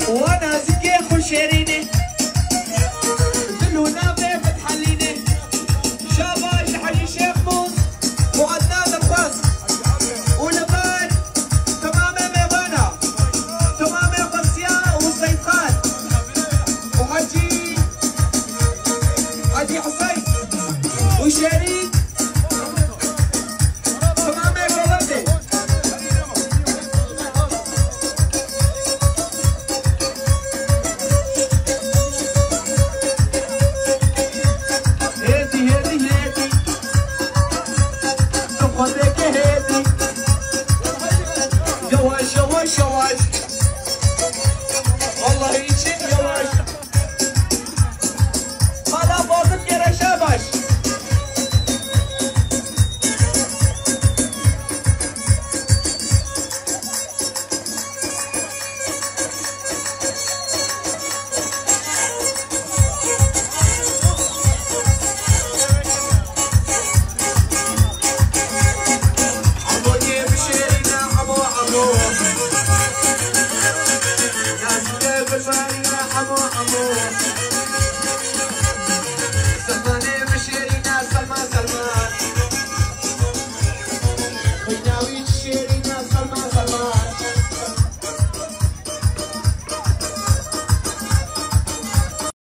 وانا زكي خشيريني دلونا بيه بتحليني شاباش حجي شيخ موس وعدنان الباس ولبان تمامي ميغانا تمامي قرصيا وسيد خان وحجي حسين وشريك تمامي قلبي شواش والله يشد يواش هلا فوقك يا شاباش عموني بشيرنا عمو يا زلمة بشيرنا عمو